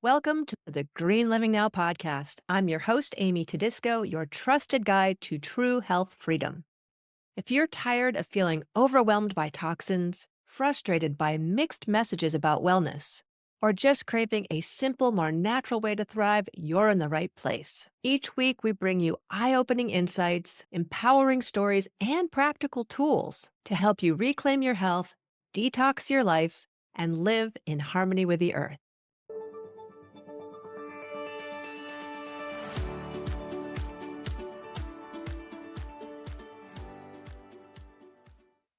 Welcome to the Green Living Now podcast. I'm your host, Amy Tedisco, your trusted guide to true health freedom. If you're tired of feeling overwhelmed by toxins, frustrated by mixed messages about wellness, or just craving a simple, more natural way to thrive, you're in the right place. Each week, we bring you eye opening insights, empowering stories, and practical tools to help you reclaim your health, detox your life, and live in harmony with the earth.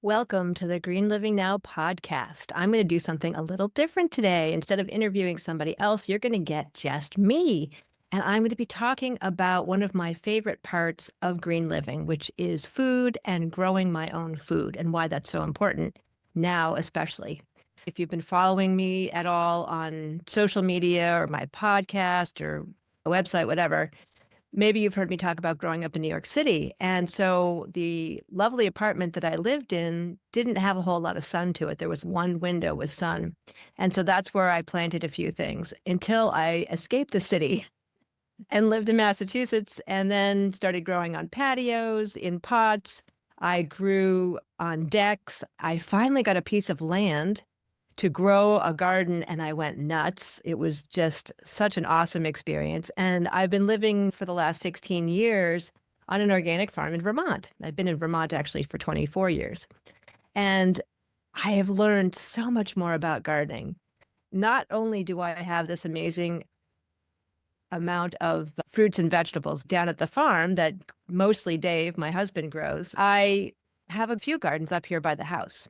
Welcome to the Green Living Now podcast. I'm going to do something a little different today. Instead of interviewing somebody else, you're going to get just me. And I'm going to be talking about one of my favorite parts of green living, which is food and growing my own food, and why that's so important now, especially. If you've been following me at all on social media or my podcast or a website, whatever, maybe you've heard me talk about growing up in New York City. And so the lovely apartment that I lived in didn't have a whole lot of sun to it. There was one window with sun. And so that's where I planted a few things until I escaped the city and lived in Massachusetts and then started growing on patios, in pots. I grew on decks. I finally got a piece of land to grow a garden and I went nuts. It was just such an awesome experience. And I've been living for the last 16 years on an organic farm in Vermont. I've been in Vermont actually for 24 years. And I have learned so much more about gardening. Not only do I have this amazing amount of fruits and vegetables down at the farm that mostly Dave, my husband, grows, I have a few gardens up here by the house.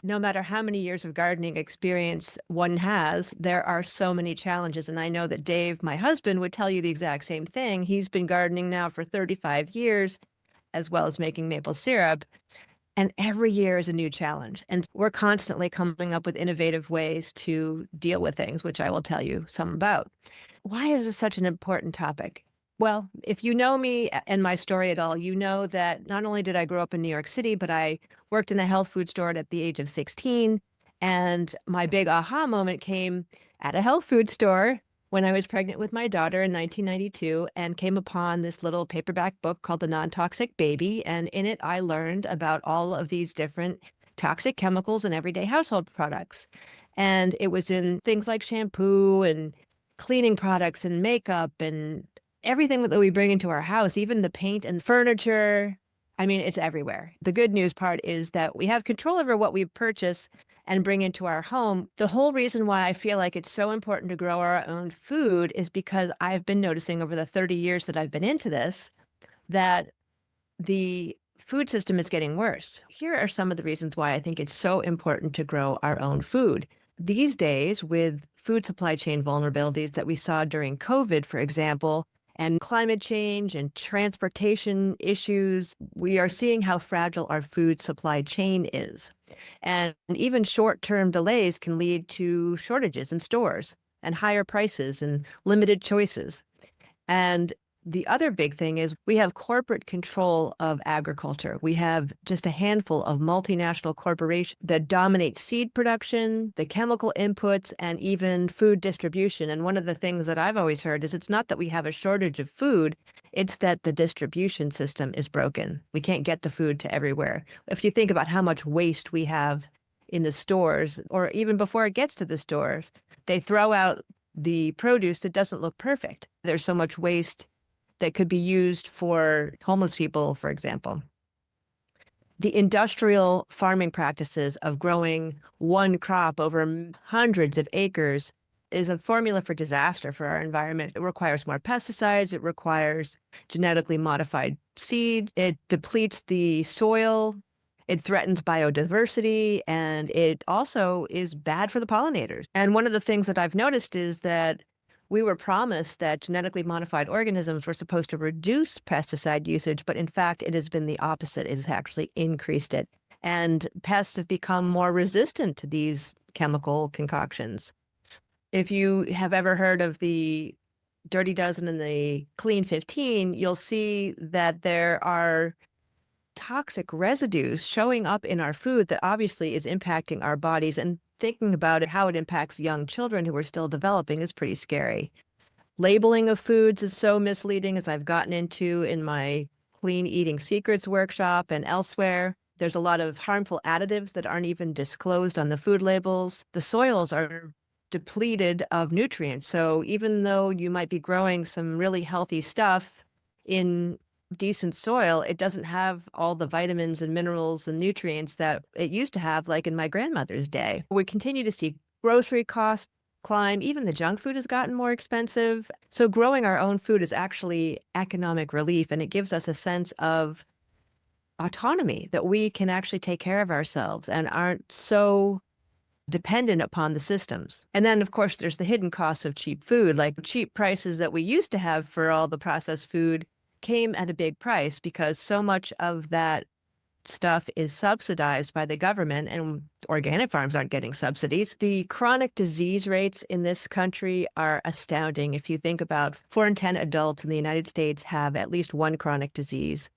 No matter how many years of gardening experience one has, there are so many challenges. And I know that Dave, my husband, would tell you the exact same thing. He's been gardening now for 35 years, as well as making maple syrup. And every year is a new challenge. And we're constantly coming up with innovative ways to deal with things, which I will tell you some about. Why is this such an important topic? Well, if you know me and my story at all, you know that not only did I grow up in New York City, but I worked in a health food store at the age of 16. And my big aha moment came at a health food store when I was pregnant with my daughter in 1992 and came upon this little paperback book called The Non-Toxic Baby. And in it, I learned about all of these different toxic chemicals in everyday household products. And it was in things like shampoo and cleaning products and makeup and everything that we bring into our house, even the paint and furniture. I mean, it's everywhere. The good news part is that we have control over what we purchase and bring into our home. The whole reason why I feel like it's so important to grow our own food is because I've been noticing over the 30 years that I've been into this that the food system is getting worse. Here are some of the reasons why I think it's so important to grow our own food. These days, with food supply chain vulnerabilities that we saw during COVID, for example, and climate change and transportation issues, we are seeing how fragile our food supply chain is. And even short-term delays can lead to shortages in stores and higher prices and limited choices. And the other big thing is we have corporate control of agriculture. We have just a handful of multinational corporations that dominate seed production, the chemical inputs, and even food distribution. And one of the things that I've always heard is it's not that we have a shortage of food, it's that the distribution system is broken. We can't get the food to everywhere. If you think about how much waste we have in the stores, or even before it gets to the stores, they throw out the produce that doesn't look perfect. There's so much waste that could be used for homeless people, for example. The industrial farming practices of growing one crop over hundreds of acres is a formula for disaster for our environment. It requires more pesticides. It requires genetically modified seeds. It depletes the soil. It threatens biodiversity, and it also is bad for the pollinators. And one of the things that I've noticed is that we were promised that genetically modified organisms were supposed to reduce pesticide usage, but in fact, it has been the opposite. It has actually increased it. And pests have become more resistant to these chemical concoctions. If you have ever heard of the Dirty Dozen and the Clean 15, you'll see that there are toxic residues showing up in our food that obviously is impacting our bodies. And thinking about it, how it impacts young children who are still developing is pretty scary. Labeling of foods is so misleading, as I've gotten into in my Clean Eating Secrets workshop and elsewhere. There's a lot of harmful additives that aren't even disclosed on the food labels. The soils are depleted of nutrients. So even though you might be growing some really healthy stuff in decent soil, it doesn't have all the vitamins and minerals and nutrients that it used to have, like in my grandmother's day. We continue to see grocery costs climb. Even the junk food has gotten more expensive. So growing our own food is actually economic relief, and it gives us a sense of autonomy that we can actually take care of ourselves and aren't so dependent upon the systems. And then, of course, there's the hidden costs of cheap food, like cheap prices that we used to have for all the processed food came at a big price because so much of that stuff is subsidized by the government and organic farms aren't getting subsidies. The chronic disease rates in this country are astounding. If you think about 4 in 10 adults in the United States have at least one chronic disease.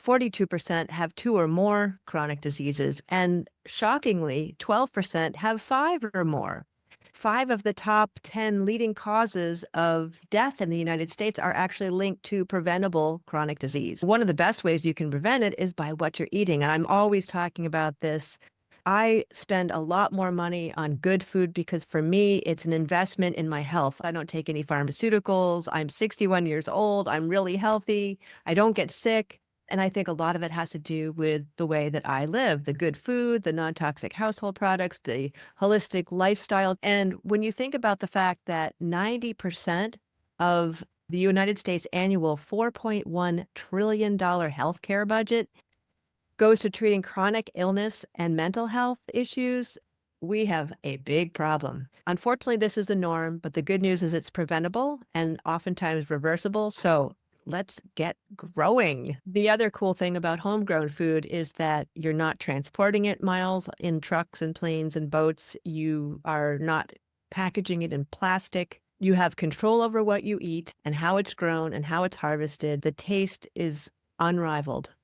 42% have 2 or more chronic diseases, and shockingly, 12% have 5 or more. 5 of the top 10 leading causes of death in the United States are actually linked to preventable chronic disease. One of the best ways you can prevent it is by what you're eating. And I'm always talking about this. I spend a lot more money on good food because for me, it's an investment in my health. I don't take any pharmaceuticals. I'm 61 years old. I'm really healthy. I don't get sick. And I think a lot of it has to do with the way that I live, the good food, the non-toxic household products, the holistic lifestyle. And when you think about the fact that 90% of the United States annual $4.1 trillion healthcare budget goes to treating chronic illness and mental health issues, we have a big problem. Unfortunately, this is the norm, but the good news is it's preventable and oftentimes reversible. So let's get growing. The other cool thing about homegrown food is that you're not transporting it miles in trucks and planes and boats. You are not packaging it in plastic. You have control over what you eat and how it's grown and how it's harvested. The taste is unrivaled.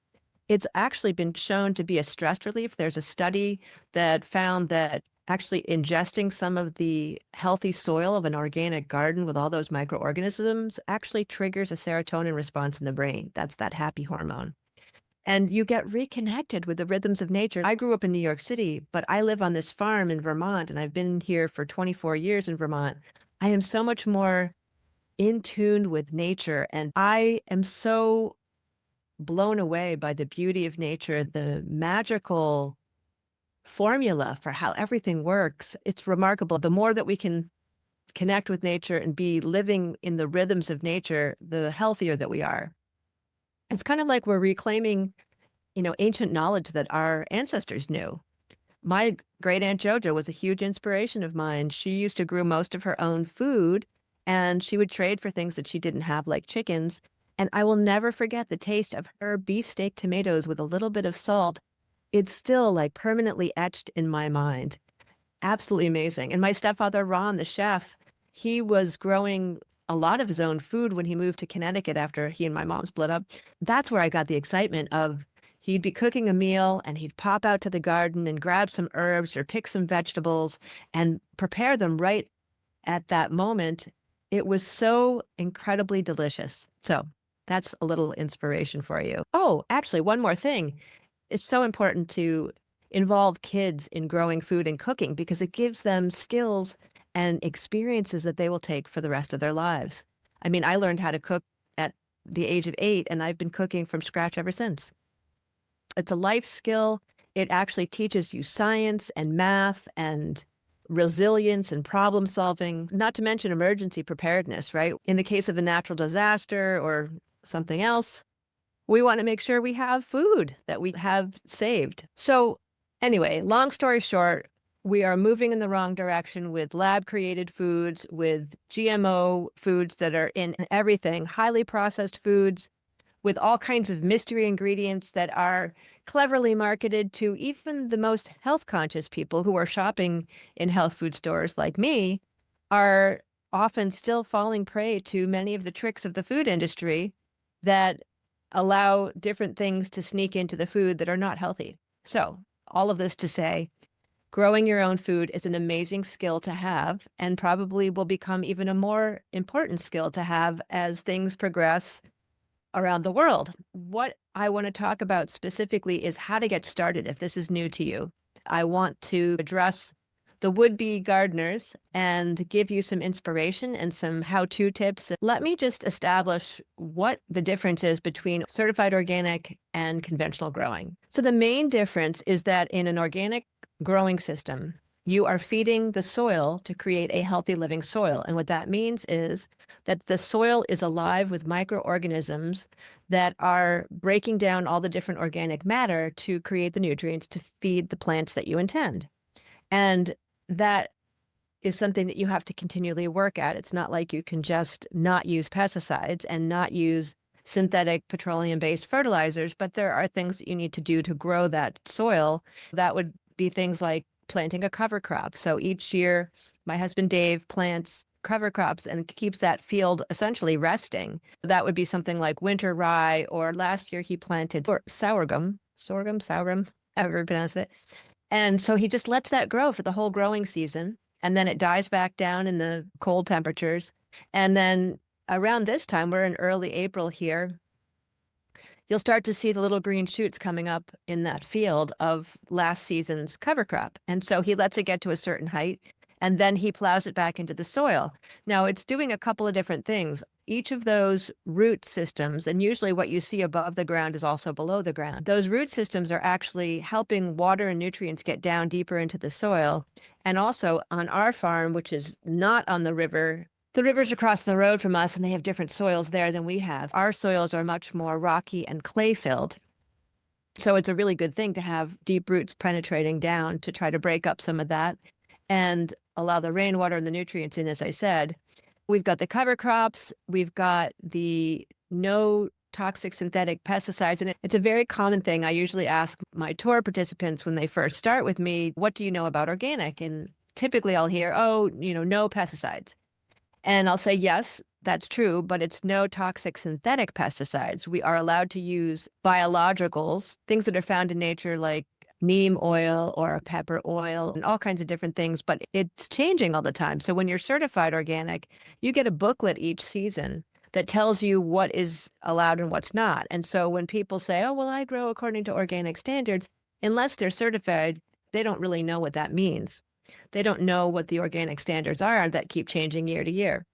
It's actually been shown to be a stress relief. There's a study that found that actually ingesting some of the healthy soil of an organic garden with all those microorganisms actually triggers a serotonin response in the brain. That's that happy hormone. And you get reconnected with the rhythms of nature. I grew up in New York City, but I live on this farm in Vermont, and I've been here for 24 years in Vermont. I am so much more in tune with nature, and I am so blown away by the beauty of nature, the magical formula for how everything works. It's remarkable. The more that we can connect with nature and be living in the rhythms of nature, the healthier that we are. It's kind of like we're reclaiming, ancient knowledge that our ancestors knew. My great aunt Jojo was a huge inspiration of mine. She used to grow most of her own food and she would trade for things that she didn't have, like chickens. And I will never forget the taste of her beefsteak tomatoes with a little bit of salt. It's still like permanently etched in my mind. Absolutely amazing. And my stepfather, Ron, the chef, he was growing a lot of his own food when he moved to Connecticut after he and my mom split up. That's where I got the excitement of he'd be cooking a meal and he'd pop out to the garden and grab some herbs or pick some vegetables and prepare them right at that moment. It was so incredibly delicious. So that's a little inspiration for you. Oh, actually, one more thing. It's so important to involve kids in growing food and cooking because it gives them skills and experiences that they will take for the rest of their lives. I mean, I learned how to cook at the age of 8, and I've been cooking from scratch ever since. It's a life skill. It actually teaches you science and math and resilience and problem solving, not to mention emergency preparedness, right? In the case of a natural disaster or something else, we want to make sure we have food that we have saved. So anyway, long story short, we are moving in the wrong direction with lab-created foods, with GMO foods that are in everything, highly processed foods, with all kinds of mystery ingredients that are cleverly marketed to even the most health-conscious people who are shopping in health food stores like me, are often still falling prey to many of the tricks of the food industry that allow different things to sneak into the food that are not healthy. So all of this to say, Growing your own food is an amazing skill to have and probably will become even a more important skill to have as things progress around the world. What I want to talk about specifically is how to get started if this is new to you. I want to address the would-be gardeners and give you some inspiration and some how-to tips. Let me just establish what the difference is between certified organic and conventional growing. So the main difference is that in an organic growing system, you are feeding the soil to create a healthy living soil. And what that means is that the soil is alive with microorganisms that are breaking down all the different organic matter to create the nutrients to feed the plants that you intend. And that is something that you have to continually work at. It's not like you can just not use pesticides and not use synthetic petroleum-based fertilizers, but there are things that you need to do to grow that soil. That would be things like planting a cover crop. So each year, my husband Dave plants cover crops and keeps that field essentially resting. That would be something like winter rye, or last year he planted sorghum, however you pronounce it. And so he just lets that grow for the whole growing season. And then it dies back down in the cold temperatures. And then around this time, we're in early April here, you'll start to see the little green shoots coming up in that field of last season's cover crop. And so he lets it get to a certain height, and then he plows it back into the soil. Now, it's doing a couple of different things. Each of those root systems, and usually what you see above the ground is also below the ground, those root systems are actually helping water and nutrients get down deeper into the soil. And also on our farm, which is not on the river's across the road from us, and they have different soils there than we have. Our soils are much more rocky and clay-filled. So it's a really good thing to have deep roots penetrating down to try to break up some of that and allow the rainwater and the nutrients in, as I said. We've got the cover crops. We've got the no toxic synthetic pesticides. And it's a very common thing. I usually ask my tour participants when they first start with me, what do you know about organic? And typically I'll hear, oh, no pesticides. And I'll say, yes, that's true, but it's no toxic synthetic pesticides. We are allowed to use biologicals, things that are found in nature like neem oil or pepper oil and all kinds of different things, but it's changing all the time. So when you're certified organic, you get a booklet each season that tells you what is allowed and what's not. And so when people say, oh, well, I grow according to organic standards, unless they're certified, they don't really know what that means. They don't know what the organic standards are that keep changing year to year.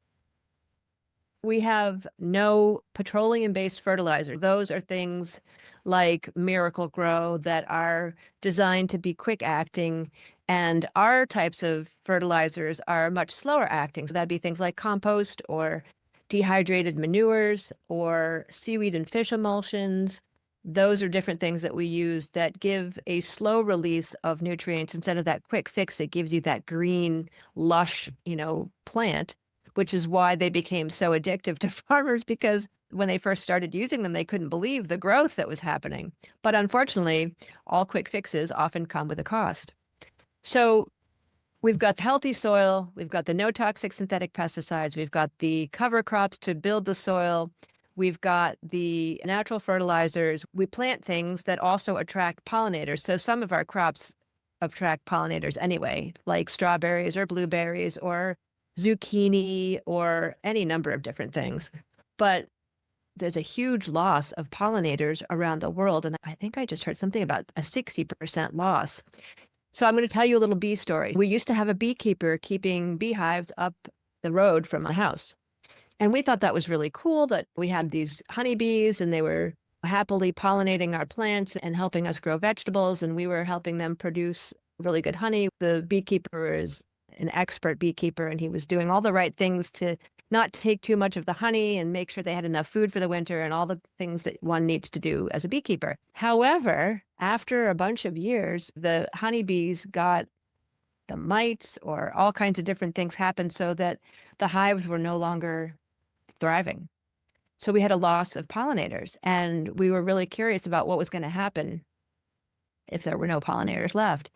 We have no petroleum-based fertilizer. Those are things like Miracle Grow that are designed to be quick acting. And our types of fertilizers are much slower acting. So that'd be things like compost or dehydrated manures or seaweed and fish emulsions. Those are different things that we use that give a slow release of nutrients instead of that quick fix that gives you that green, lush, plant, which is why they became so addictive to farmers, because when they first started using them, they couldn't believe the growth that was happening. But unfortunately, all quick fixes often come with a cost. So we've got the healthy soil, we've got the no toxic synthetic pesticides, we've got the cover crops to build the soil, we've got the natural fertilizers. We plant things that also attract pollinators. So some of our crops attract pollinators anyway, like strawberries or blueberries or zucchini or any number of different things. But there's a huge loss of pollinators around the world. And I think I just heard something about a 60% loss. So I'm going to tell you a little bee story. We used to have a beekeeper keeping beehives up the road from my house. And we thought that was really cool that we had these honeybees and they were happily pollinating our plants and helping us grow vegetables. And we were helping them produce really good honey. The beekeeper is an expert beekeeper, and he was doing all the right things to not take too much of the honey and make sure they had enough food for the winter and all the things that one needs to do as a beekeeper. However, after a bunch of years, the honeybees got the mites or all kinds of different things happened so that the hives were no longer thriving. So we had a loss of pollinators, and we were really curious about what was going to happen if there were no pollinators left.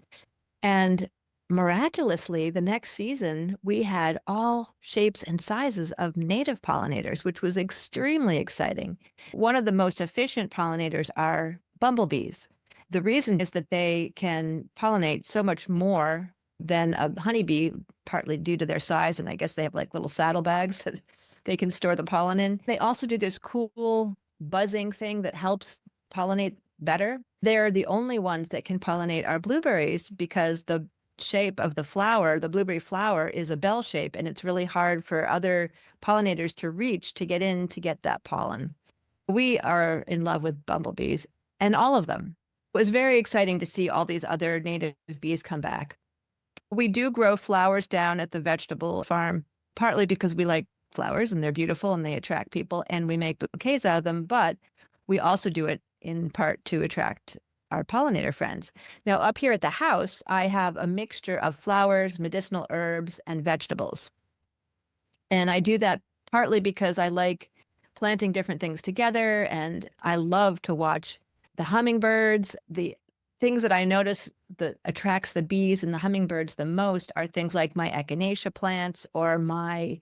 And miraculously, the next season, we had all shapes and sizes of native pollinators, which was extremely exciting. One of the most efficient pollinators are bumblebees. The reason is that they can pollinate so much more than a honeybee, partly due to their size. And I guess they have like little saddlebags that they can store the pollen in. They also do this cool buzzing thing that helps pollinate better. They're the only ones that can pollinate our blueberries because the shape of the flower, the blueberry flower, is a bell shape, and it's really hard for other pollinators to reach to get in to get that pollen. We are in love with bumblebees and all of them. It was very exciting to see all these other native bees come back. We do grow flowers down at the vegetable farm, partly because we like flowers and they're beautiful and they attract people and we make bouquets out of them, but we also do it in part to attract our pollinator friends. Now, up here at the house, I have a mixture of flowers, medicinal herbs, and vegetables. And I do that partly because I like planting different things together, and I love to watch the hummingbirds. The things that I notice that attracts the bees and the hummingbirds the most are things like my echinacea plants or my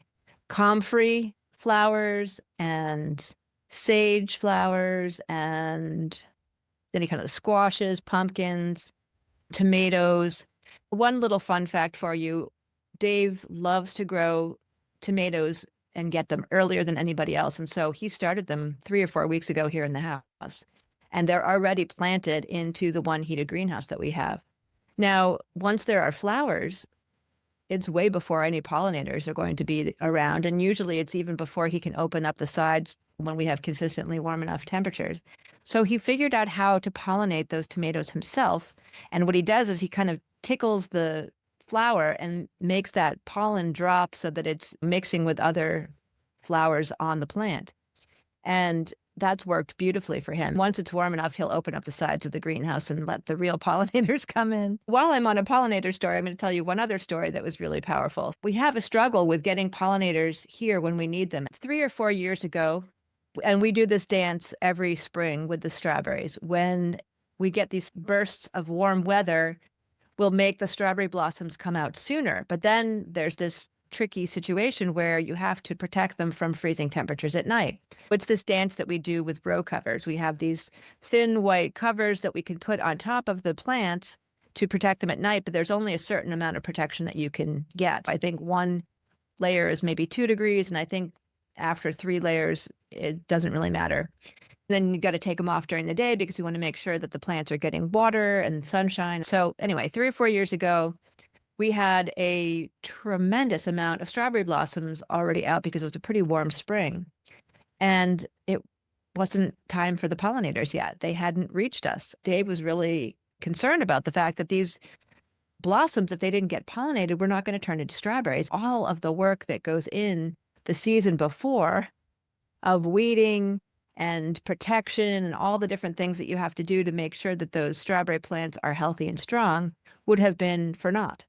comfrey flowers and sage flowers and any kind of squashes, pumpkins, tomatoes. One little fun fact for you, Dave loves to grow tomatoes and get them earlier than anybody else. And so he started them 3 or 4 weeks ago here in the house. And they're already planted into the one heated greenhouse that we have. Now, once there are flowers, it's way before any pollinators are going to be around. And usually it's even before he can open up the sides when we have consistently warm enough temperatures. So he figured out how to pollinate those tomatoes himself. And what he does is he kind of tickles the flower and makes that pollen drop so that it's mixing with other flowers on the plant. And that's worked beautifully for him. Once it's warm enough, he'll open up the sides of the greenhouse and let the real pollinators come in. While I'm on a pollinator story, I'm going to tell you one other story that was really powerful. We have a struggle with getting pollinators here when we need them. 3 or 4 years ago, and we do this dance every spring with the strawberries. When we get these bursts of warm weather, we'll make the strawberry blossoms come out sooner. But then there's this tricky situation where you have to protect them from freezing temperatures at night. It's this dance that we do with row covers. We have these thin white covers that we can put on top of the plants to protect them at night, but there's only a certain amount of protection that you can get. I think one layer is maybe 2 degrees, and I think after 3 layers, it doesn't really matter. Then you got to take them off during the day because we want to make sure that the plants are getting water and sunshine. So anyway, 3 or 4 years ago, we had a tremendous amount of strawberry blossoms already out because it was a pretty warm spring. And it wasn't time for the pollinators yet. They hadn't reached us. Dave was really concerned about the fact that these blossoms, if they didn't get pollinated, were not going to turn into strawberries. All of the work that goes in the season before of weeding and protection and all the different things that you have to do to make sure that those strawberry plants are healthy and strong would have been for naught.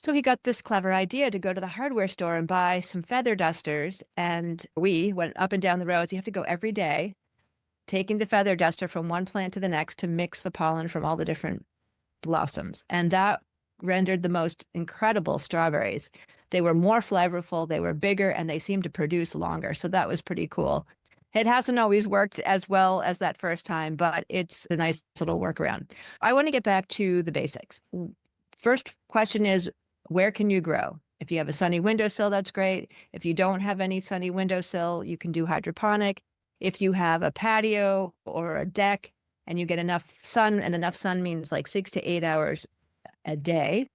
So he got this clever idea to go to the hardware store and buy some feather dusters. And we went up and down the roads. You have to go every day, taking the feather duster from one plant to the next to mix the pollen from all the different blossoms. And that rendered the most incredible strawberries. They were more flavorful, they were bigger, and they seemed to produce longer. So that was pretty cool. It hasn't always worked as well as that first time, but it's a nice little workaround. I want to get back to the basics. First question is, where can you grow? If you have a sunny windowsill, that's great. If you don't have any sunny windowsill, you can do hydroponic. If you have a patio or a deck and you get enough sun, and enough sun means like 6 to 8 hours a day.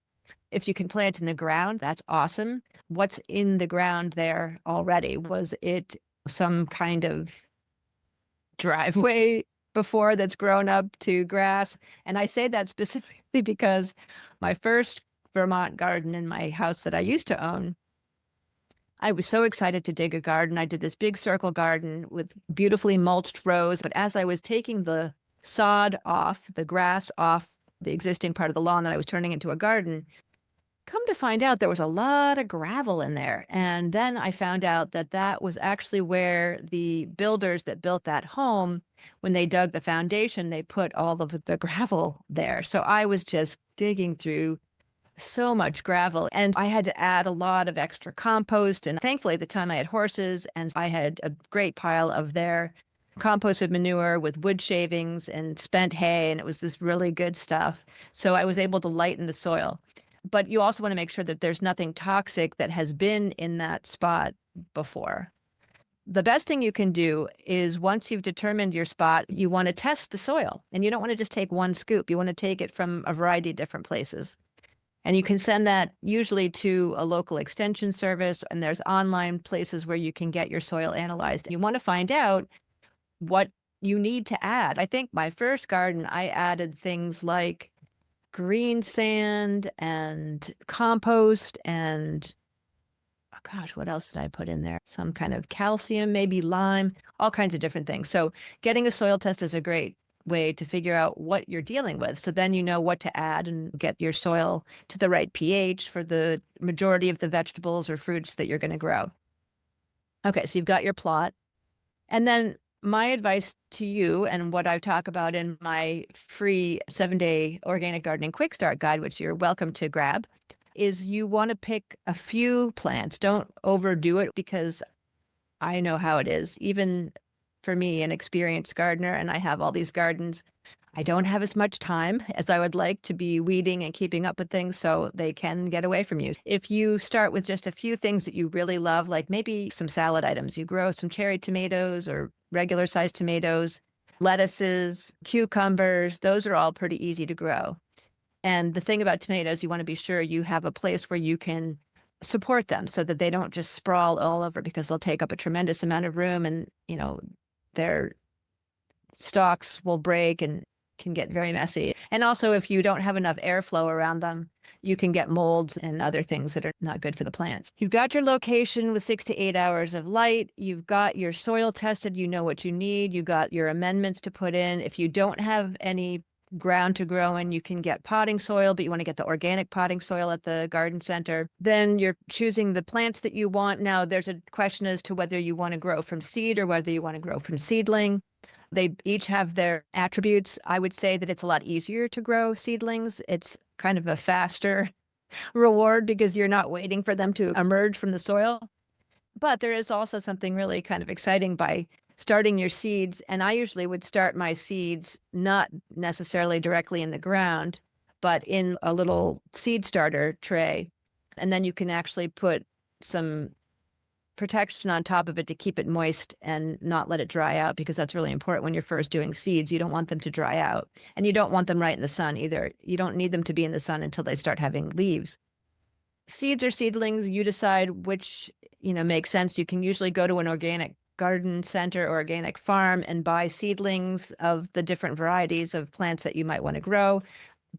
If you can plant in the ground, that's awesome. What's in the ground there already? Was it some kind of driveway before that's grown up to grass? And I say that specifically because my first Vermont garden in my house that I used to own, I was so excited to dig a garden. I did this big circle garden with beautifully mulched rows. But as I was taking the sod off, the grass off the existing part of the lawn that I was turning into a garden, come to find out there was a lot of gravel in there. And then I found out that that was actually where the builders that built that home, when they dug the foundation, they put all of the gravel there. So I was just digging through so much gravel, and I had to add a lot of extra compost. And thankfully at the time I had horses and I had a great pile of their composted manure with wood shavings and spent hay, and it was this really good stuff. So I was able to lighten the soil. But you also want to make sure that there's nothing toxic that has been in that spot before. The best thing you can do is once you've determined your spot, you want to test the soil. And you don't want to just take one scoop. You want to take it from a variety of different places. And you can send that usually to a local extension service, and there's online places where you can get your soil analyzed. You want to find out what you need to add. I think my first garden, I added things like green sand and compost and oh gosh, what else did I put in there? Some kind of calcium, maybe lime, all kinds of different things. So getting a soil test is a great way to figure out what you're dealing with. So then you know what to add and get your soil to the right pH for the majority of the vegetables or fruits that you're going to grow. Okay, so you've got your plot. And then my advice to you, and what I talk about in my free 7-day organic gardening quick start guide, which you're welcome to grab, is you want to pick a few plants. Don't overdo it, because I know how it is. Even for me, an experienced gardener, and I have all these gardens, I don't have as much time as I would like to be weeding and keeping up with things, so they can get away from you. If you start with just a few things that you really love, like maybe some salad items, you grow some cherry tomatoes or regular sized tomatoes, lettuces, cucumbers, those are all pretty easy to grow. And the thing about tomatoes, you want to be sure you have a place where you can support them so that they don't just sprawl all over, because they'll take up a tremendous amount of room, and, their stalks will break and can get very messy. And also, if you don't have enough airflow around them, you can get molds and other things that are not good for the plants. You've got your location with 6 to 8 hours of light. You've got your soil tested. You know what you need. You got your amendments to put in. If you don't have any ground to grow in, you can get potting soil, but you want to get the organic potting soil at the garden center. Then you're choosing the plants that you want. Now, there's a question as to whether you want to grow from seed or whether you want to grow from seedling. They each have their attributes. I would say that it's a lot easier to grow seedlings. It's kind of a faster reward because you're not waiting for them to emerge from the soil. But there is also something really kind of exciting by starting your seeds. And I usually would start my seeds not necessarily directly in the ground, but in a little seed starter tray. And then you can actually put some protection on top of it to keep it moist and not let it dry out, because that's really important when you're first doing seeds. You don't want them to dry out, and you don't want them right in the sun either. You don't need them to be in the sun until they start having leaves. Seeds or seedlings, you decide which, makes sense. You can usually go to an organic garden center or organic farm and buy seedlings of the different varieties of plants that you might want to grow.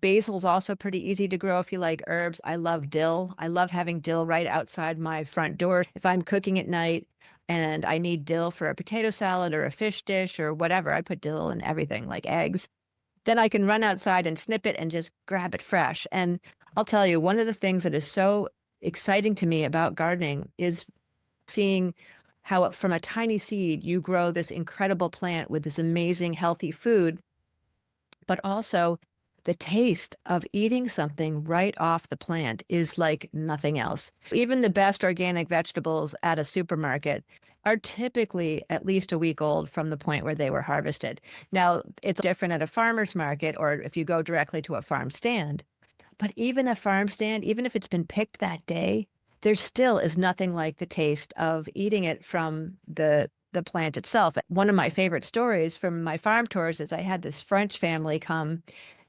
Basil's also pretty easy to grow if you like herbs. I love dill. I love having dill right outside my front door. If I'm cooking at night and I need dill for a potato salad or a fish dish or whatever, I put dill in everything, like eggs. Then I can run outside and snip it and just grab it fresh. And I'll tell you, one of the things that is so exciting to me about gardening is seeing how from a tiny seed you grow this incredible plant with this amazing healthy food, but also the taste of eating something right off the plant is like nothing else. Even the best organic vegetables at a supermarket are typically at least a week old from the point where they were harvested. Now, it's different at a farmer's market or if you go directly to a farm stand. But even a farm stand, even if it's been picked that day, there still is nothing like the taste of eating it from the plant itself. One of my favorite stories from my farm tours is I had this French family come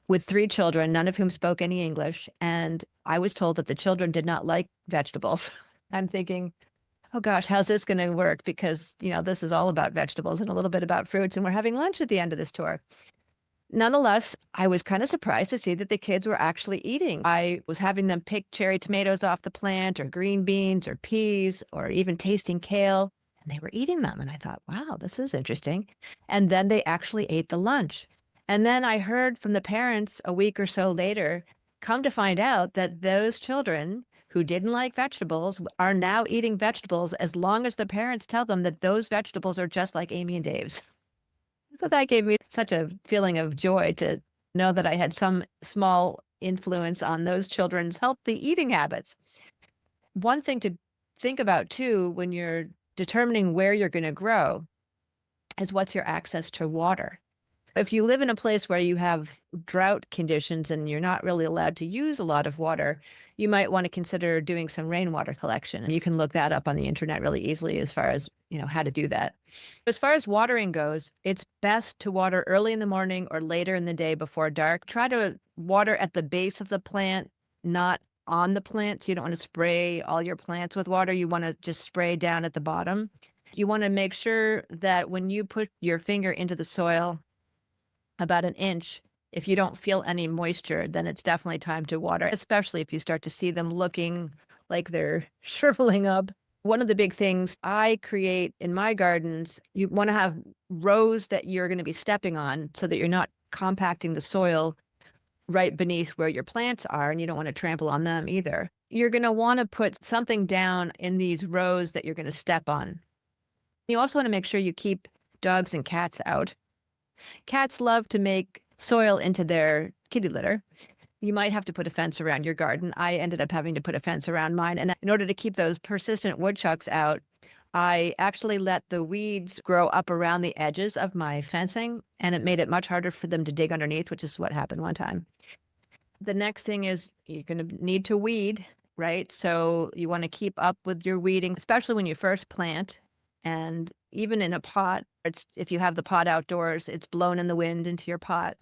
with 3 children, none of whom spoke any English. And I was told that the children did not like vegetables. I'm thinking, oh gosh, how's this going to work? Because, this is all about vegetables and a little bit about fruits. And we're having lunch at the end of this tour. Nonetheless, I was kind of surprised to see that the kids were actually eating. I was having them pick cherry tomatoes off the plant or green beans or peas or even tasting kale. And they were eating them. And I thought, wow, this is interesting. And then they actually ate the lunch. And then I heard from the parents a week or so later, come to find out that those children who didn't like vegetables are now eating vegetables as long as the parents tell them that those vegetables are just like Amy and Dave's. So that gave me such a feeling of joy to know that I had some small influence on those children's healthy eating habits. One thing to think about too, when you're determining where you're going to grow, is what's your access to water. If you live in a place where you have drought conditions and you're not really allowed to use a lot of water, you might want to consider doing some rainwater collection. You can look that up on the internet really easily as far as, how to do that. As far as watering goes, it's best to water early in the morning or later in the day before dark. Try to water at the base of the plant, not on the plant. So you don't want to spray all your plants with water. You want to just spray down at the bottom. You want to make sure that when you put your finger into the soil, about an inch, if you don't feel any moisture, then it's definitely time to water, especially if you start to see them looking like they're shriveling up. One of the big things I create in my gardens, you want to have rows that you're going to be stepping on so that you're not compacting the soil right beneath where your plants are, and you don't want to trample on them either. You're going to want to put something down in these rows that you're going to step on. You also want to make sure you keep dogs and cats out. Cats love to make soil into their kitty litter. You might have to put a fence around your garden. I ended up having to put a fence around mine. And in order to keep those persistent woodchucks out, I actually let the weeds grow up around the edges of my fencing, and it made it much harder for them to dig underneath, which is what happened one time. The next thing is you're going to need to weed, right? So you want to keep up with your weeding, especially when you first plant. And even in a pot, if you have the pot outdoors, it's blown in the wind into your pot.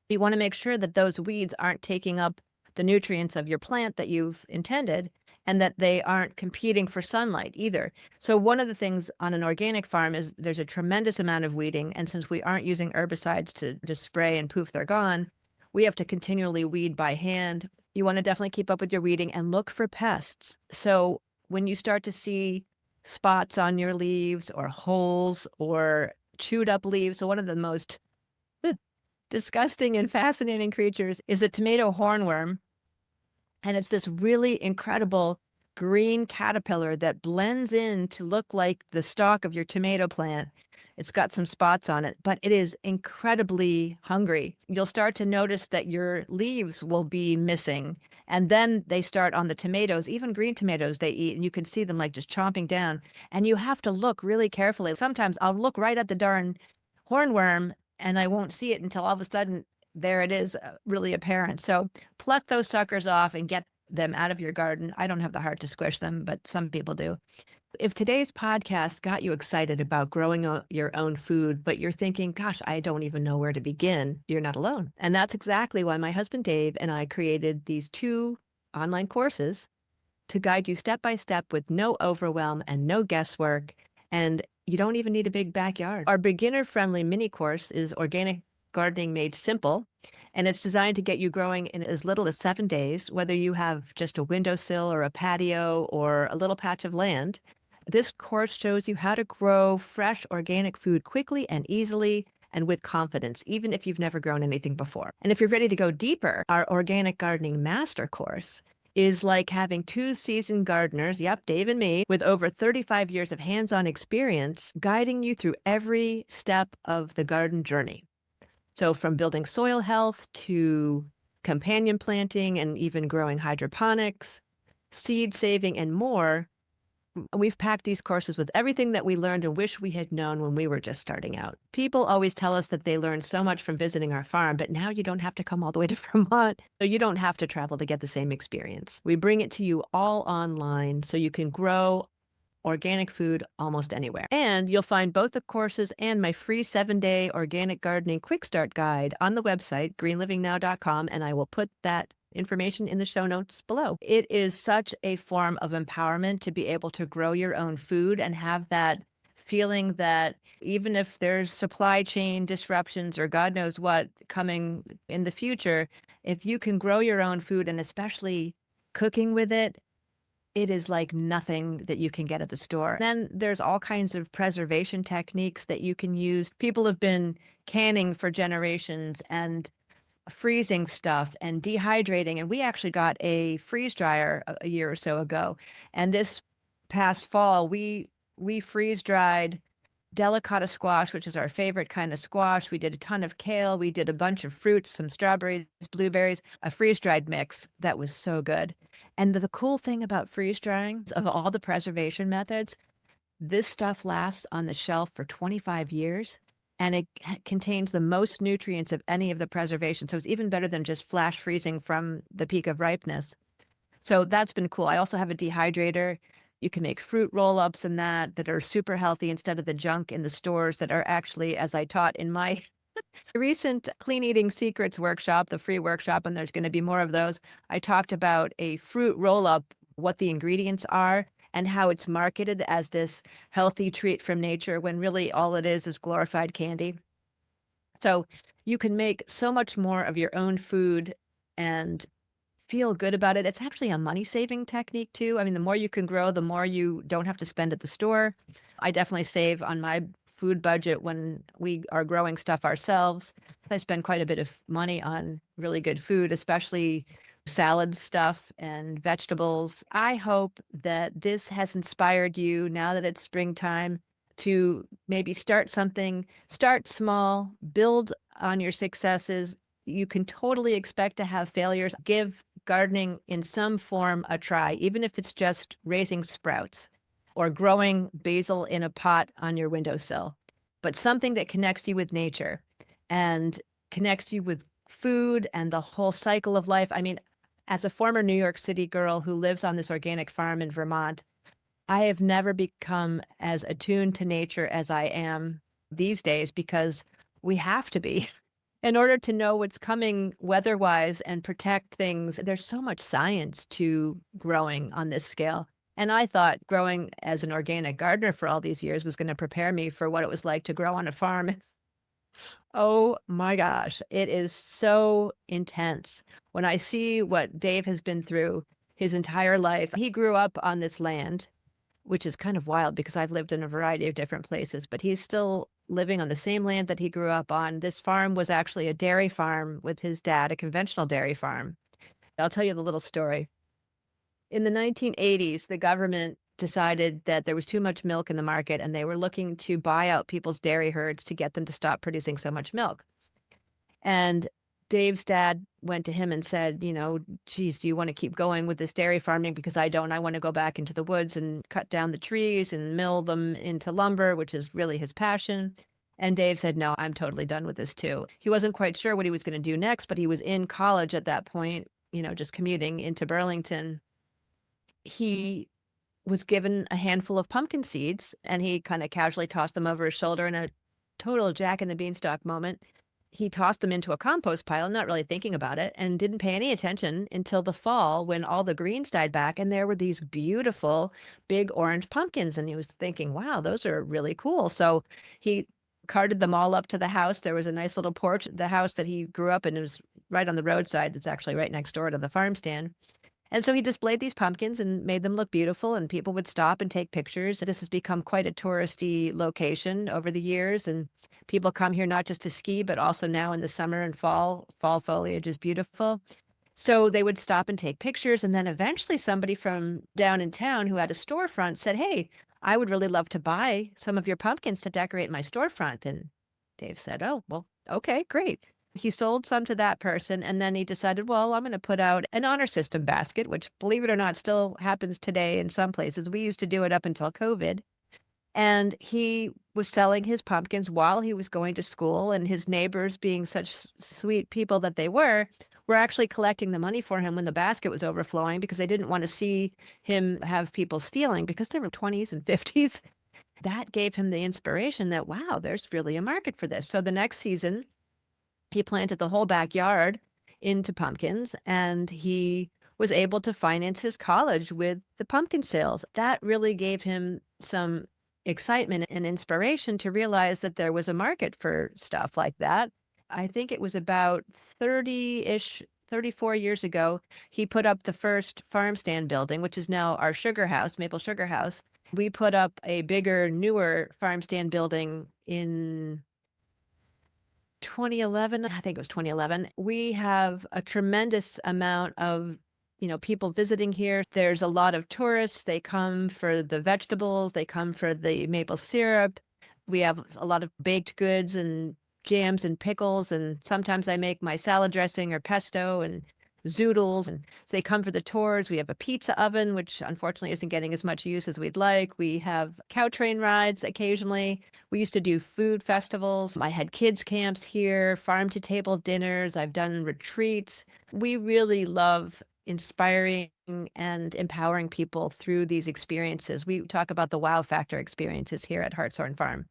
You want to make sure that those weeds aren't taking up the nutrients of your plant that you've intended, and that they aren't competing for sunlight either. So one of the things on an organic farm is there's a tremendous amount of weeding. And since we aren't using herbicides to just spray and poof, they're gone, we have to continually weed by hand. You want to definitely keep up with your weeding and look for pests. So when you start to see spots on your leaves or holes or chewed up leaves. So one of the most disgusting and fascinating creatures is the tomato hornworm. And it's this really incredible green caterpillar that blends in to look like the stalk of your tomato plant. It's got some spots on it, but it is incredibly hungry. You'll start to notice that your leaves will be missing. And then they start on the tomatoes, even green tomatoes they eat, and you can see them like just chomping down. And you have to look really carefully. Sometimes I'll look right at the darn hornworm and I won't see it until all of a sudden there it is, really apparent. So pluck those suckers off and get them out of your garden. I don't have the heart to squish them, but some people do. If today's podcast got you excited about growing your own food, but you're thinking, gosh, I don't even know where to begin, you're not alone. And that's exactly why my husband Dave and I created these 2 online courses to guide you step by step with no overwhelm and no guesswork. And you don't even need a big backyard. Our beginner-friendly mini course is Organic Gardening Made Simple, and it's designed to get you growing in as little as 7 days, whether you have just a windowsill or a patio or a little patch of land. This course shows you how to grow fresh organic food quickly and easily and with confidence, even if you've never grown anything before. And if you're ready to go deeper, our Organic Gardening Master Course is like having 2 seasoned gardeners, yep, Dave and me, with over 35 years of hands-on experience, guiding you through every step of the garden journey. So from building soil health to companion planting and even growing hydroponics, seed saving, and more, we've packed these courses with everything that we learned and wish we had known when we were just starting out. People always tell us that they learned so much from visiting our farm, but now you don't have to come all the way to Vermont, so you don't have to travel to get the same experience. We bring it to you all online so you can grow organic food almost anywhere. And you'll find both the courses and my free 7-day organic gardening quick start guide on the website, greenlivingnow.com, and I will put that information in the show notes below. It is such a form of empowerment to be able to grow your own food and have that feeling that even if there's supply chain disruptions or God knows what coming in the future, if you can grow your own food and especially cooking with it, it is like nothing that you can get at the store. Then there's all kinds of preservation techniques that you can use. People have been canning for generations and freezing stuff and dehydrating. And we actually got a freeze dryer a year or so ago. And this past fall, we freeze dried delicata squash, which is our favorite kind of squash. We did a ton of kale. We did a bunch of fruits, some strawberries, blueberries, a freeze-dried mix that was so good. And the cool thing about freeze drying, of all the preservation methods, This stuff lasts on the shelf for 25 years, and it contains the most nutrients of any of the preservation. So it's even better than just flash freezing from the peak of ripeness. So that's been cool. I also have a dehydrator. You can make fruit roll-ups in that are super healthy instead of the junk in the stores that are actually, as I taught in my recent Clean Eating Secrets workshop, the free workshop, and there's going to be more of those. I talked about a fruit roll-up, what the ingredients are, and how it's marketed as this healthy treat from nature when really all it is glorified candy. So you can make so much more of your own food and feel good about it. It's actually a money saving technique too. I mean, the more you can grow, the more you don't have to spend at the store. I definitely save on my food budget when we are growing stuff ourselves. I spend quite a bit of money on really good food, especially salad stuff and vegetables. I hope that this has inspired you now that it's springtime to maybe start something, start small, build on your successes. You can totally expect to have failures. Give gardening in some form a try, even if it's just raising sprouts or growing basil in a pot on your windowsill, but something that connects you with nature and connects you with food and the whole cycle of life. I mean, as a former New York City girl who lives on this organic farm in Vermont, I have never become as attuned to nature as I am these days because we have to be. In order to know what's coming weather-wise and protect things, there's so much science to growing on this scale. And I thought growing as an organic gardener for all these years was gonna prepare me for what it was like to grow on a farm. Oh my gosh, it is so intense. When I see what Dave has been through his entire life, he grew up on this land, which is kind of wild because I've lived in a variety of different places, but he's still living on the same land that he grew up on. This farm was actually a dairy farm with his dad, a conventional dairy farm. I'll tell you the little story. In the 1980s, the government decided that there was too much milk in the market and they were looking to buy out people's dairy herds to get them to stop producing so much milk. And Dave's dad went to him and said, geez, do you want to keep going with this dairy farming? Because I don't. I want to go back into the woods and cut down the trees and mill them into lumber, which is really his passion. And Dave said, no, I'm totally done with this too. He wasn't quite sure what he was going to do next, but he was in college at that point, just commuting into Burlington. He was given a handful of pumpkin seeds and he kind of casually tossed them over his shoulder in a total Jack and the Beanstalk moment. He tossed them into a compost pile, not really thinking about it, and didn't pay any attention until the fall when all the greens died back and there were these beautiful big orange pumpkins. And he was thinking, wow, those are really cool. So he carted them all up to the house. There was a nice little porch, the house that he grew up in. It was right on the roadside. It's actually right next door to the farm stand. And so he displayed these pumpkins and made them look beautiful, and people would stop and take pictures. This has become quite a touristy location over the years, and people come here not just to ski, but also now in the summer and fall. Fall foliage is beautiful. So they would stop and take pictures, and then eventually somebody from down in town who had a storefront said, "Hey, I would really love to buy some of your pumpkins to decorate my storefront." And Dave said, "Oh, well, okay, great." He sold some to that person, and then he decided, well, I'm going to put out an honor system basket, which, believe it or not, still happens today in some places. We used to do it up until COVID. And he was selling his pumpkins while he was going to school, and his neighbors, being such sweet people that they were actually collecting the money for him when the basket was overflowing because they didn't want to see him have people stealing because they were 20s and 50s. That gave him the inspiration that, wow, there's really a market for this. So the next season, he planted the whole backyard into pumpkins, and he was able to finance his college with the pumpkin sales. That really gave him some excitement and inspiration to realize that there was a market for stuff like that. I think it was about 30-ish, 34 years ago, he put up the first farm stand building, which is now our sugar house, Maple Sugar House. We put up a bigger, newer farm stand building in 2011, I think it was 2011. We have a tremendous amount of, people visiting here. There's a lot of tourists. They come for the vegetables, they come for the maple syrup. We have a lot of baked goods and jams and pickles, and sometimes I make my salad dressing or pesto, and zoodles. And so they come for the tours. We have a pizza oven, which unfortunately isn't getting as much use as we'd like. We have cow train rides occasionally. We used to do food festivals. I had kids camps here, farm to table dinners. I've done retreats. We really love inspiring and empowering people through these experiences. We talk about the wow factor experiences here at Hartshorn Farm.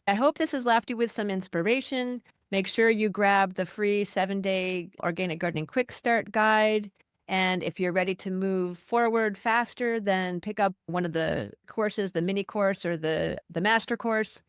I hope this has left you with some inspiration. Make sure you grab the free 7-day organic gardening quick start guide. And if you're ready to move forward faster, then pick up one of the courses, the mini course or the master course.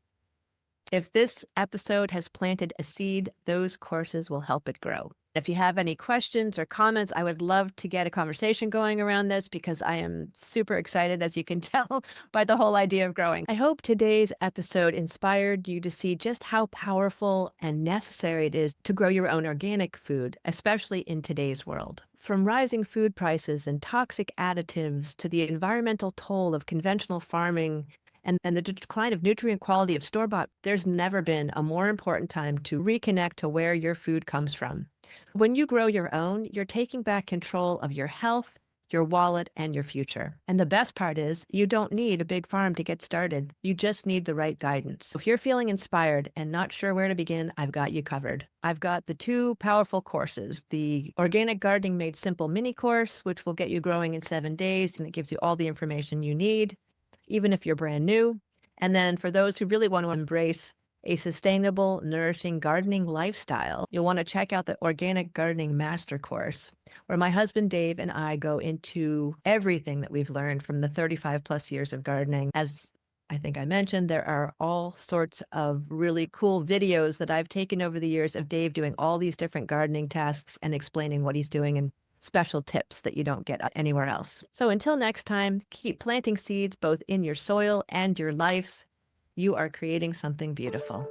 If this episode has planted a seed, those courses will help it grow. If you have any questions or comments, I would love to get a conversation going around this because I am super excited, as you can tell, by the whole idea of growing. I hope today's episode inspired you to see just how powerful and necessary it is to grow your own organic food, especially in today's world. From rising food prices and toxic additives to the environmental toll of conventional farming and the decline of nutrient quality of store-bought, there's never been a more important time to reconnect to where your food comes from. When you grow your own, you're taking back control of your health, your wallet, and your future. And the best part is, you don't need a big farm to get started. You just need the right guidance. If you're feeling inspired and not sure where to begin, I've got you covered. I've got the 2 powerful courses, the Organic Gardening Made Simple mini course, which will get you growing in 7 days, and it gives you all the information you need, even if you're brand new. And then for those who really want to embrace a sustainable, nourishing gardening lifestyle, you'll want to check out the Organic Gardening Master Course, where my husband Dave and I go into everything that we've learned from the 35 plus years of gardening. As I think I mentioned, there are all sorts of really cool videos that I've taken over the years of Dave doing all these different gardening tasks and explaining what he's doing and special tips that you don't get anywhere else. So until next time, keep planting seeds both in your soil and your life. You are creating something beautiful.